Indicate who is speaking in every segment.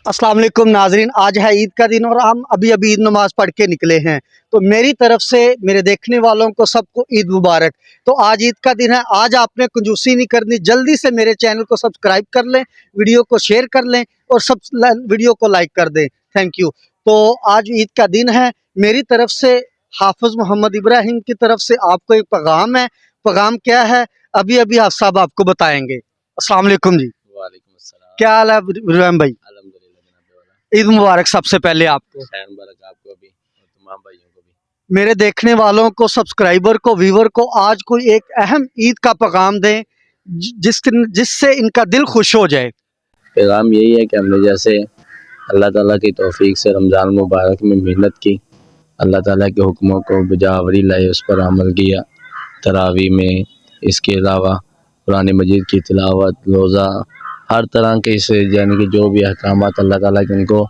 Speaker 1: अस्सलाम वालेकुम नाजरीन, आज है ईद का दिन और हम अभी अभी ईद नमाज पढ़ के निकले हैं। तो मेरी तरफ से मेरे देखने वालों को सबको ईद मुबारक। तो आज ईद का दिन है, आज आपने कंजूसी नहीं करनी, जल्दी से मेरे चैनल को सब्सक्राइब कर लें, वीडियो को शेयर कर लें और वीडियो को लाइक कर दें। Thank you. तो आज ईद का दिन है, मेरी तरफ से हाफिज मोहम्मद इब्राहिम की तरफ से आपको एक पैगाम है। पैगाम क्या है अभी अभी आप साहब आपको बताएंगे। अस्सलाम वालेकुम जी।
Speaker 2: वालेकुम अस्सलाम।
Speaker 1: क्या हाल है इब्राहिम भाई?
Speaker 2: अल्हम्दुलिल्लाह जनाब वाला।
Speaker 1: ईद मुबारक सबसे पहले आपको।
Speaker 2: खैर मुबारक आपको भी और तमाम भाइयों को भी।
Speaker 1: मेरे देखने वालों को, सब्सक्राइबर को, व्यूवर को आज कोई एक अहम ईद का पैगाम दें जिससे इनका दिल खुश हो जाए।
Speaker 2: पैगाम यही है कि हमने जैसे अल्लाह ताला की तौफीक से रमज़ान मुबारक में मेहनत की, अल्लाह ताला के हुक्मों को बजावरी लाए, उस पर अमल किया, तरावी में, इसके अलावा कुरान मजीद की तिलावत, रोज़ा, हर तरह के इस यानी कि जो भी अहकामात अल्लाह ताला के उनको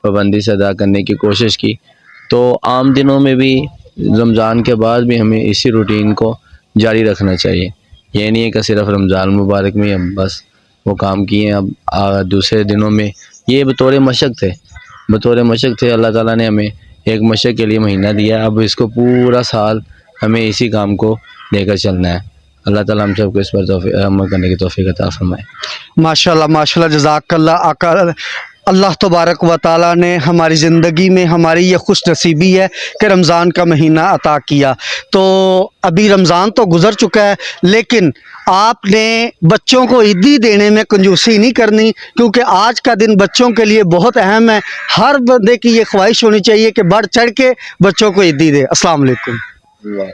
Speaker 2: पाबंदी से अदा करने की कोशिश की। तो आम दिनों में भी रमज़ान के बाद भी हमें इसी रूटीन को जारी रखना चाहिए। ये नहीं है कि सिर्फ रमज़ान मुबारक में हम बस वो काम किए, अब दूसरे दिनों में ये बतौर मशक थे। अल्लाह ताला ने हमें एक मशक के लिए महीना दिया, अब इसको पूरा साल हमें इसी काम को लेकर चलना है। अल्लाह ताला हम सबको इस पर अमल करने की तौफीक अता फरमाए।
Speaker 1: माशाल्लाह माशाल्लाह, जज़ाकल्लाह। आका अल्लाह तबारक व ताला ने हमारी ज़िंदगी में हमारी ये खुश नसीबी है कि रमज़ान का महीना अता किया। तो अभी रमज़ान तो गुज़र चुका है, लेकिन आपने बच्चों को ईदी देने में कंजूसी नहीं करनी, क्योंकि आज का दिन बच्चों के लिए बहुत अहम है। हर बंदे की ये ख्वाहिश होनी चाहिए कि बढ़ चढ़ के बच्चों को ईदी दे। अस्सलाम वालेकुम।